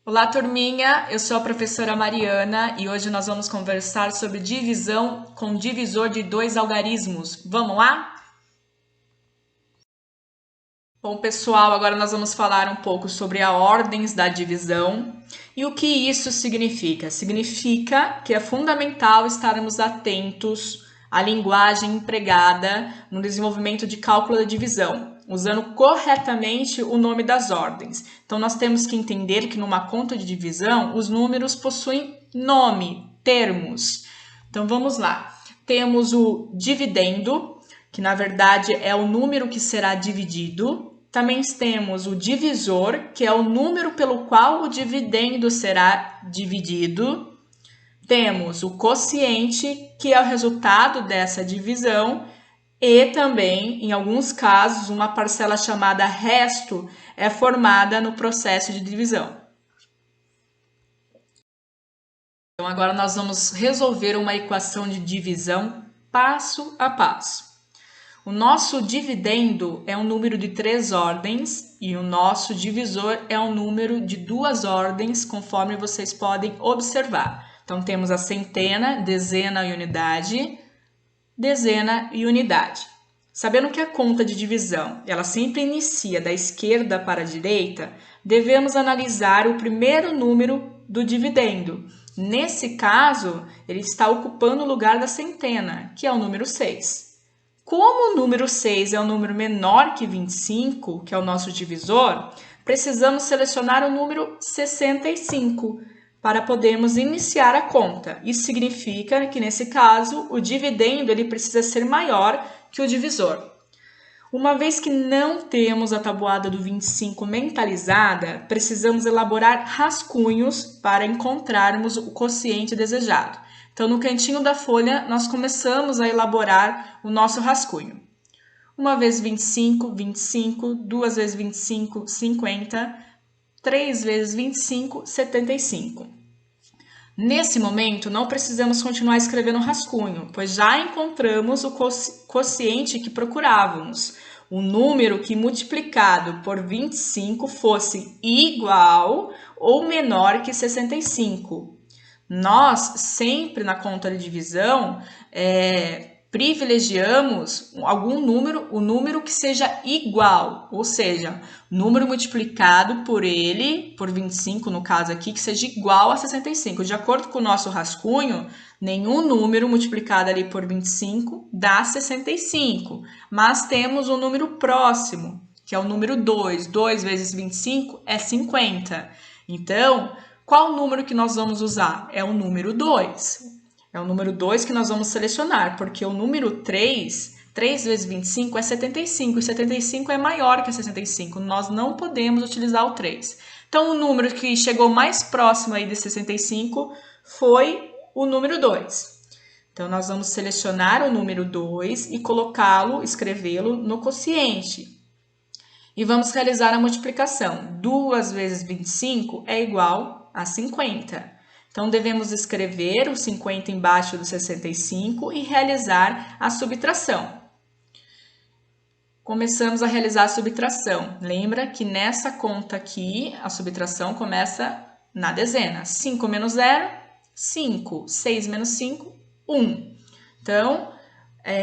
Olá, turminha! Eu sou a professora Mariana e hoje nós vamos conversar sobre divisão com divisor de dois algarismos. Vamos lá? Bom, pessoal, agora nós vamos falar um pouco sobre as ordens da divisão e o que isso significa. Significa que é fundamental estarmos atentos à linguagem empregada no desenvolvimento de cálculo da divisão, usando corretamente o nome das ordens. Então, nós temos que entender que numa conta de divisão, os números possuem nome, termos. Então, vamos lá. Temos o dividendo, que na verdade é o número que será dividido. Também temos o divisor, que é o número pelo qual o dividendo será dividido. Temos o quociente, que é o resultado dessa divisão. E também, em alguns casos, uma parcela chamada resto é formada no processo de divisão. Então, agora nós vamos resolver uma equação de divisão passo a passo. O nosso dividendo é um número de 3 ordens e o nosso divisor é um número de 2 ordens, conforme vocês podem observar. Então, temos a centena, dezena e unidade, dezena e unidade. Sabendo que a conta de divisão ela sempre inicia da esquerda para a direita, devemos analisar o primeiro número do dividendo. Nesse caso, ele está ocupando o lugar da centena, que é o número 6. Como o número 6 é um número menor que 25, que é o nosso divisor, precisamos selecionar o número 65 para podermos iniciar a conta. Isso significa que, nesse caso, o dividendo ele precisa ser maior que o divisor. Uma vez que não temos a tabuada do 25 mentalizada, precisamos elaborar rascunhos para encontrarmos o quociente desejado. Então, no cantinho da folha, nós começamos a elaborar o nosso rascunho. 1 vezes 25, 25, 2 vezes 25, 50, 3 vezes 25, 75. Nesse momento, não precisamos continuar escrevendo o rascunho, pois já encontramos o quociente que procurávamos. O número que multiplicado por 25 fosse igual ou menor que 65. Nós, sempre na conta de divisão, privilegiamos algum número, o número que seja igual, ou seja, número multiplicado por ele, por 25 no caso aqui, que seja igual a 65. De acordo com o nosso rascunho, nenhum número multiplicado ali por 25 dá 65, mas temos um número próximo, que é o número 2. 2 vezes 25 é 50. Então, qual número que nós vamos usar? É o número 2. É o número 2 que nós vamos selecionar, porque o número 3 vezes 25 é 75, e 75 é maior que 65, nós não podemos utilizar o 3. Então, o número que chegou mais próximo aí de 65 foi o número 2. Então, nós vamos selecionar o número 2 e colocá-lo, escrevê-lo no quociente. E vamos realizar a multiplicação. 2 vezes 25 é igual a 50. Então, devemos escrever o 50 embaixo do 65 e realizar a subtração. Começamos a realizar a subtração. Lembra que nessa conta aqui, a subtração começa na dezena. 5 menos 0, 5. 6 menos 5, 1. Então,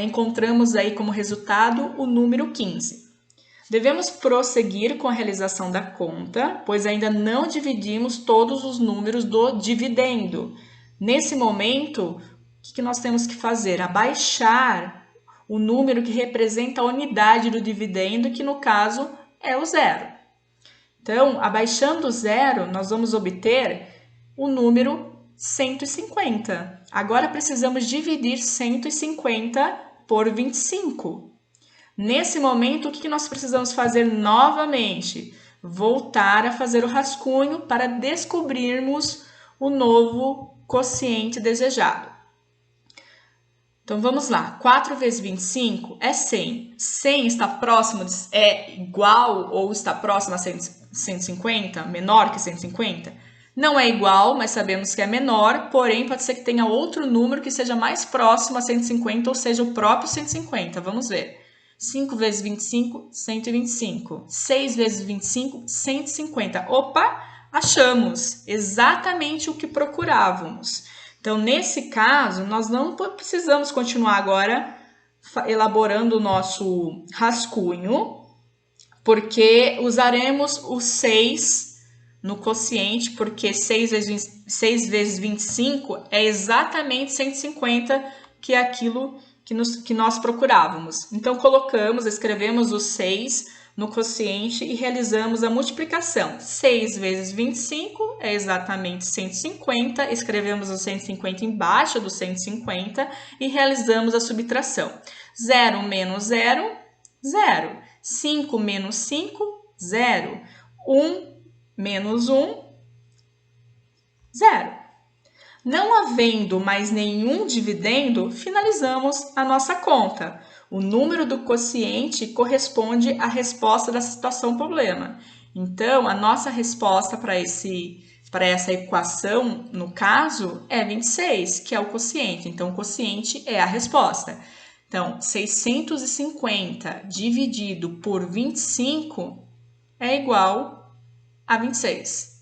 encontramos aí como resultado o número 15. Devemos prosseguir com a realização da conta, pois ainda não dividimos todos os números do dividendo. Nesse momento, o que nós temos que fazer? Abaixar o número que representa a unidade do dividendo, que no caso é o 0. Então, abaixando o 0, nós vamos obter o número 150. Agora, precisamos dividir 150 por 25. Nesse momento, o que nós precisamos fazer novamente? Voltar a fazer o rascunho para descobrirmos o novo quociente desejado. Então, vamos lá. 4 vezes 25 é 100. 100 está próximo, é igual ou está próximo a 150? Menor que 150? Não é igual, mas sabemos que é menor, porém pode ser que tenha outro número que seja mais próximo a 150, ou seja, o próprio 150. Vamos ver. 5 vezes 25, 125. 6 vezes 25, 150. Opa! achamos exatamente o que procurávamos. Então, nesse caso, nós não precisamos continuar agora elaborando o nosso rascunho, porque usaremos o 6 no quociente, porque 6 vezes 25 é exatamente 150, que é aquilo que nós procurávamos. Então, escrevemos o 6 no quociente e realizamos a multiplicação. 6 vezes 25 é exatamente 150, escrevemos o 150 embaixo do 150 e realizamos a subtração. 0 menos 0, 0. 5 menos 5, 0. 1 menos 1, 0. Não havendo mais nenhum dividendo, finalizamos a nossa conta. O número do quociente corresponde à resposta da situação problema. Então, a nossa resposta para essa equação, no caso, é 26, que é o quociente. Então, o quociente é a resposta. Então, 650 dividido por 25 é igual a 26.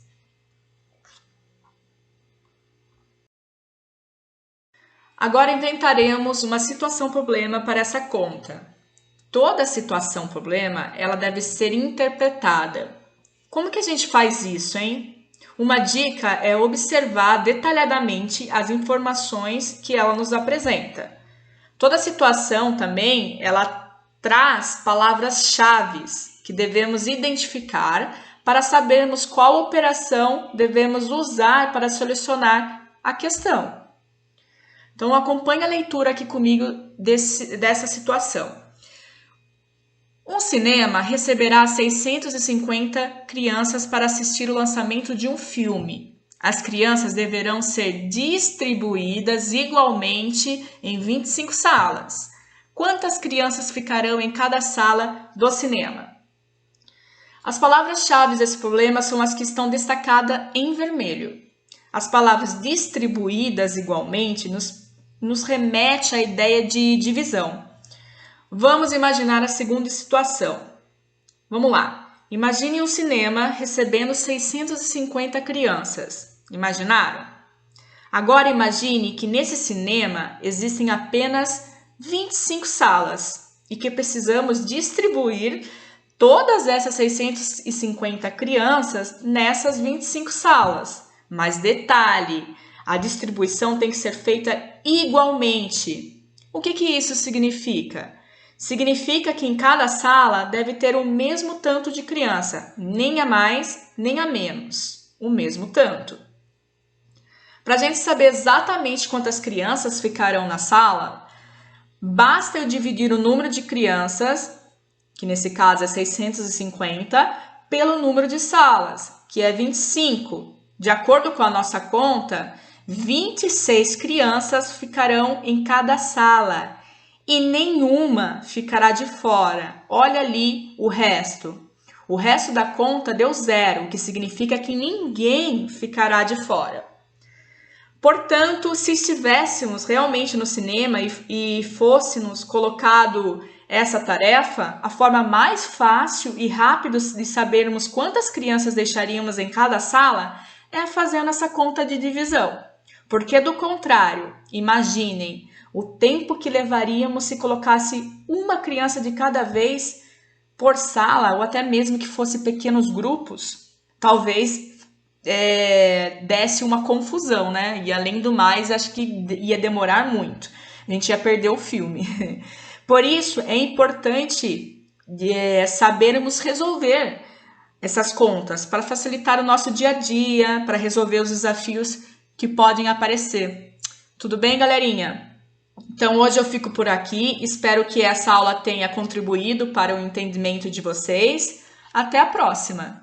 Agora inventaremos uma situação-problema para essa conta. Toda situação-problema, ela deve ser interpretada. Como que a gente faz isso, hein? Uma dica é observar detalhadamente as informações que ela nos apresenta. Toda situação também, ela traz palavras-chave que devemos identificar para sabermos qual operação devemos usar para solucionar a questão. Então, acompanhe a leitura aqui comigo dessa situação. Um cinema receberá 650 crianças para assistir o lançamento de um filme. As crianças deverão ser distribuídas igualmente em 25 salas. Quantas crianças ficarão em cada sala do cinema? As palavras-chave desse problema são as que estão destacadas em vermelho. As palavras distribuídas igualmente nos remete à ideia de divisão. Vamos imaginar a segunda situação. Vamos lá. Imagine um cinema recebendo 650 crianças. Imaginaram? Agora imagine que nesse cinema existem apenas 25 salas e que precisamos distribuir todas essas 650 crianças nessas 25 salas. Mas detalhe, a distribuição tem que ser feita igualmente. O que isso significa? Significa que em cada sala deve ter o mesmo tanto de criança, nem a mais, nem a menos, o mesmo tanto. Para a gente saber exatamente quantas crianças ficarão na sala, basta eu dividir o número de crianças, que nesse caso é 650, pelo número de salas, que é 25. De acordo com a nossa conta, 26 crianças ficarão em cada sala e nenhuma ficará de fora. Olha ali o resto. O resto da conta deu 0, o que significa que ninguém ficará de fora. Portanto, se estivéssemos realmente no cinema e fôssemos colocado essa tarefa, a forma mais fácil e rápida de sabermos quantas crianças deixaríamos em cada sala é fazendo essa conta de divisão. Porque, do contrário, imaginem o tempo que levaríamos se colocasse uma criança de cada vez por sala, ou até mesmo que fosse pequenos grupos, talvez desse uma confusão, né? E além do mais, acho que ia demorar muito. A gente ia perder o filme. Por isso, é importante sabermos resolver essas contas para facilitar o nosso dia a dia, para resolver os desafios que podem aparecer. Tudo bem, galerinha? Então, hoje eu fico por aqui. Espero que essa aula tenha contribuído para o entendimento de vocês. Até a próxima!